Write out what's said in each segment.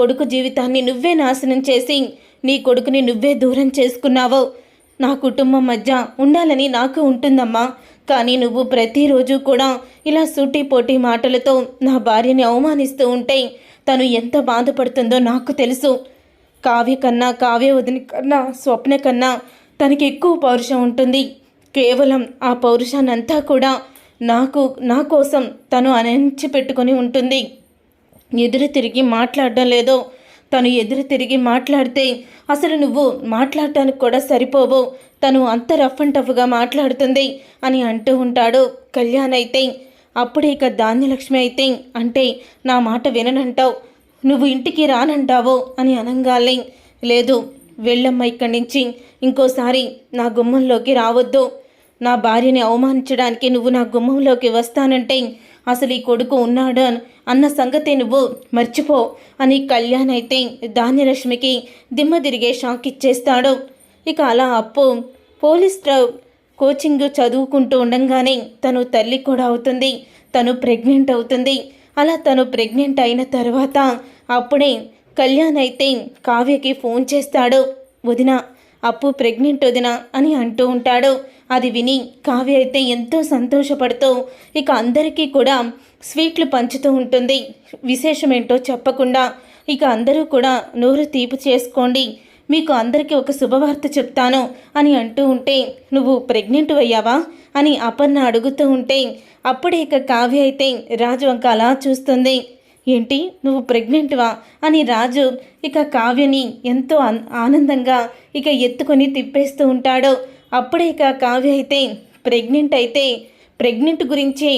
కొడుకు జీవితాన్ని నువ్వే నాశనం చేసి నీ కొడుకుని నువ్వే దూరం చేసుకున్నావు. నా కుటుంబం మధ్య ఉండాలని నాకు ఉంటుందమ్మా, కానీ నువ్వు ప్రతిరోజు కూడా ఇలా సూటిపోటి మాటలతో నా భార్యని అవమానిస్తూ ఉంటే తను ఎంత బాధపడుతుందో నాకు తెలుసు. కావ్య కన్నా, కావ్య వదిన కన్నా, స్వప్న కన్నా తనకి ఎక్కువ పౌరుషం ఉంటుంది. కేవలం ఆ పౌరుషాన్నంతా కూడా నా కోసం తను అణిచి పెట్టుకొని ఉంటుంది. ఎదురు తిరిగి మాట్లాడడం లేదో, తను ఎదురు తిరిగి మాట్లాడితే అసలు నువ్వు మాట్లాడటానికి కూడా సరిపోవు, తను అంత రఫ్ అండ్ టఫ్గా మాట్లాడుతుంది అని అంటూ ఉంటాడు. కళ్యాణ్ అయితే అప్పుడే ఇక ధాన్యలక్ష్మి అయితే, అంటే నా మాట విననంటావు, నువ్వు ఇంటికి రానంటావు అని అనంగాలే, లేదు వెళ్ళమ్మ ఇక్కడి నుంచి, ఇంకోసారి నా గుమ్మంలోకి రావద్దు, నా భార్యని అవమానించడానికి నువ్వు నా గుమ్మంలోకి వస్తానంటే అసలు ఈ కొడుకు ఉన్నాడు అన్న సంగతి నువ్వు మర్చిపో అని కళ్యాణ్ అయితే ధాన్యలక్ష్మికి దిమ్మ తిరిగే షాక్ ఇచ్చేస్తాడు. ఇక అలా అప్పు పోలీస్ కోచింగ్ చదువుకుంటూ ఉండగానే తను తల్లి కూడా అవుతుంది, తను ప్రెగ్నెంట్ అవుతుంది. అలా తను ప్రెగ్నెంట్ అయిన తర్వాత అప్పుడే కళ్యాణ్ అయితే కావ్యకి ఫోన్ చేస్తాడు. వదిన, అప్పు ప్రెగ్నెంట్ వదిన అని అంటూ ఉంటాడు. అది విని కావ్య అయితే ఎంతో సంతోషపడుతూ ఇక అందరికీ కూడా స్వీట్లు పంచుతూ ఉంటుంది. విశేషమేంటో చెప్పకుండా ఇక అందరూ కూడా నోరు తీపి చేసుకోండి, మీకు అందరికీ ఒక శుభవార్త చెప్తాను అని అంటూ ఉంటే, నువ్వు ప్రెగ్నెంట్ అయ్యావా అని అపర్ణ అడుగుతూ ఉంటే అప్పుడే ఇక కావ్య అయితే రాజు వంక అలా చూస్తుంది. ఏంటి, నువ్వు ప్రెగ్నెంట్వా అని రాజు ఇక కావ్యని ఎంతో ఆనందంగా ఇక ఎత్తుకొని తిప్పేస్తూ ఉంటాడు. అప్పుడే ఇక కావ్య అయితే ప్రెగ్నెంట్ గురించి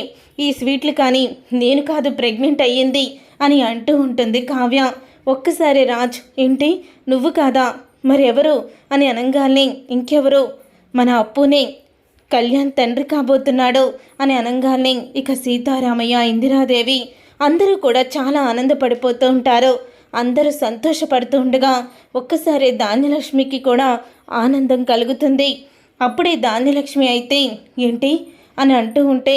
ఈ స్వీట్లు కానీ నేను కాదు ప్రెగ్నెంట్ అయ్యింది అని అంటూ ఉంటుంది కావ్య. ఒక్కసారి రాజ్, ఏంటి నువ్వు కాదా, మరి ఎవరు అని అనంగానే, ఇంకెవరు, మన అప్పునే, కళ్యాణ్ తండ్రి కాబోతున్నాడు అని అనంగానే ఇక సీతారామయ్య, ఇందిరాదేవి అందరూ కూడా చాలా ఆనందపడిపోతూ ఉంటారు. అందరూ సంతోషపడుతూ ఉండగా ఒక్కసారి ధాన్యలక్ష్మికి కూడా ఆనందం కలుగుతుంది. అప్పుడే ధాన్యలక్ష్మి అయితే ఏంటి అని అంటూ ఉంటే,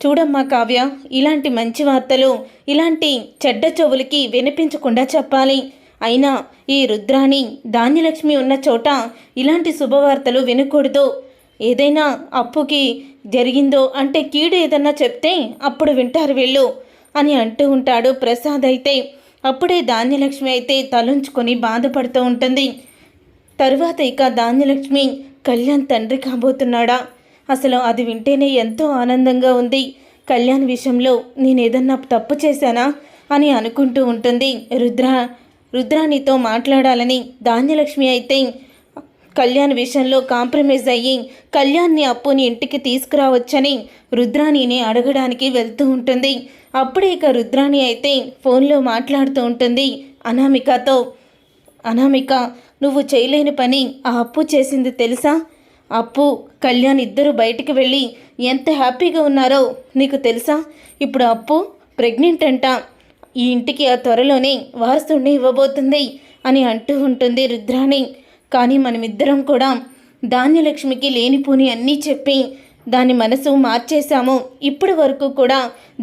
చూడమ్మా కావ్య, ఇలాంటి మంచి వార్తలు ఇలాంటి చెడ్డ చెవులకి వినిపించకుండా చెప్పాలి. అయినా ఈ రుద్రాణి ధాన్యలక్ష్మి ఉన్న చోట ఇలాంటి శుభవార్తలు వినకూడదు. ఏదైనా అప్పుకి జరిగిందో అంటే కీడు ఏదన్నా చెప్తే అప్పుడు వింటారు వీళ్ళు అని అంటూ ఉంటాడు ప్రసాద్. అయితే అప్పుడే ధాన్యలక్ష్మి అయితే తలుంచుకొని బాధపడుతూ ఉంటుంది. తరువాత ఇక ధాన్యలక్ష్మి కళ్యాణ్ తండ్రి కాబోతున్నాడా, అసలు అది వింటేనే ఎంతో ఆనందంగా ఉంది. కళ్యాణ్ విషయంలో నేను ఏదన్నా తప్పు చేశానా అని అనుకుంటూ ఉంటుంది. రుద్రాణితో మాట్లాడాలని ధాన్యలక్ష్మి అయితే కళ్యాణ్ విషయంలో కాంప్రమైజ్ అయ్యి కళ్యాణ్ని అప్పుని ఇంటికి తీసుకురావచ్చని రుద్రాణిని అడగడానికి వెళ్తూ ఉంటుంది. అప్పుడే ఇక రుద్రాణి అయితే ఫోన్లో మాట్లాడుతూ ఉంటుంది అనామికతో. అనామిక, నువ్వు చేయలేని పని ఆ అప్పు చేసింది తెలుసా? అప్పు, కళ్యాణ్ ఇద్దరు బయటికి వెళ్ళి ఎంత హ్యాపీగా ఉన్నారో నీకు తెలుసా? ఇప్పుడు అప్పు ప్రెగ్నెంట్ అంట, ఈ ఇంటికి ఆ త్వరలోనే వారసుడిని ఇవ్వబోతుంది అని అంటూ ఉంటుంది రుద్రాణి. కానీ మనమిద్దరం కూడా ధాన్యలక్ష్మికి లేనిపోని అన్నీ చెప్పి దాని మనసు మార్చేశాము. ఇప్పటి వరకు కూడా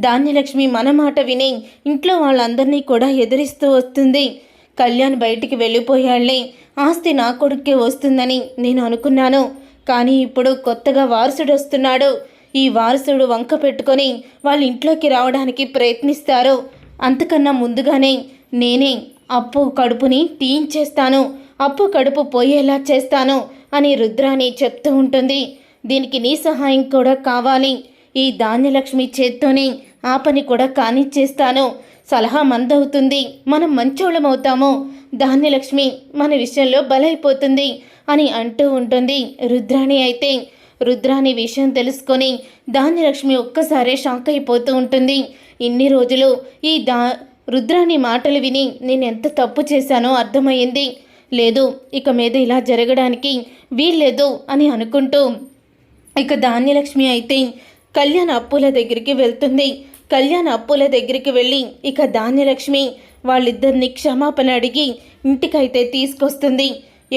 ధాన్యలక్ష్మి మన మాట విని ఇంట్లో వాళ్ళందరినీ కూడా ఎదిరిస్తూ వస్తుంది. కళ్యాణ్ బయటికి వెళ్ళిపోయాళ్లే, ఆస్తి నా కొడుక్కే వస్తుందని నేను అనుకున్నాను. కానీ ఇప్పుడు కొత్తగా వారసుడు వస్తున్నాడు. ఈ వారసుడు వంక పెట్టుకొని వాళ్ళ ఇంట్లోకి రావడానికి ప్రయత్నిస్తారు. అంతకన్నా ముందుగానే నేనే అప్పు కడుపుని తీయించేస్తాను, అప్పు కడుపు పోయేలా చేస్తాను అని రుద్రాణి చెప్తూ ఉంటుంది. దీనికి నీ సహాయం కూడా కావాలి. ఈ ధాన్యలక్ష్మి చేత్తోనే ఆ పని కూడా కానిచ్చేస్తాను. సలహా మందవుతుంది, మనం మంచోళం అవుతాము, ధాన్యలక్ష్మి మన విషయంలో బలైపోతుంది అని అంటూ ఉంటుంది రుద్రాణి. అయితే రుద్రాణి విషయం తెలుసుకొని ధాన్యలక్ష్మి ఒక్కసారే షాక్ అయిపోతూ ఉంటుంది. ఇన్ని రోజులు ఈ రుద్రాణి మాటలు విని నేను ఎంత తప్పు చేశానో అర్థమయ్యింది. లేదు, ఇక మీద ఇలా జరగడానికి వీల్లేదు అని అనుకుంటూ ఇక ధాన్యలక్ష్మి అయితే కళ్యాణ్ అప్పుల దగ్గరికి వెళ్తుంది. కళ్యాణ్ అప్పుల దగ్గరికి వెళ్ళి ఇక ధాన్యలక్ష్మి వాళ్ళిద్దరిని క్షమాపణ అడిగి ఇంటికైతే తీసుకొస్తుంది.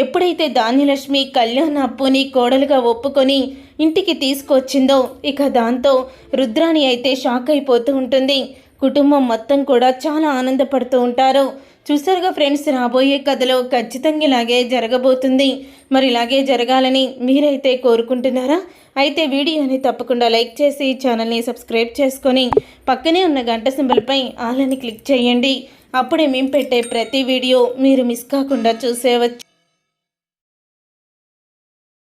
ఎప్పుడైతే ధాన్యలక్ష్మి కళ్యాణ్ అప్పుని కోడలుగా ఒప్పుకొని ఇంటికి తీసుకొచ్చిందో ఇక దాంతో రుద్రాణి అయితే షాక్ అయిపోతూ ఉంటుంది. కుటుంబం మొత్తం కూడా చాలా ఆనందపడుతూ ఉంటారు. చూసారుగా ఫ్రెండ్స్, రాబోయే కథలో ఖచ్చితంగా ఇలాగే జరగబోతుంది. మరి ఇలాగే జరగాలని మీరైతే కోరుకుంటున్నారా? అయితే వీడియోని తప్పకుండా లైక్ చేసి ఛానల్ని సబ్స్క్రైబ్ చేసుకొని పక్కనే ఉన్న గంట సింబల్పై ఆల్ అని క్లిక్ చేయండి. అప్పుడే మేము పెట్టే ప్రతి వీడియో మీరు మిస్ కాకుండా చూసేవచ్చు.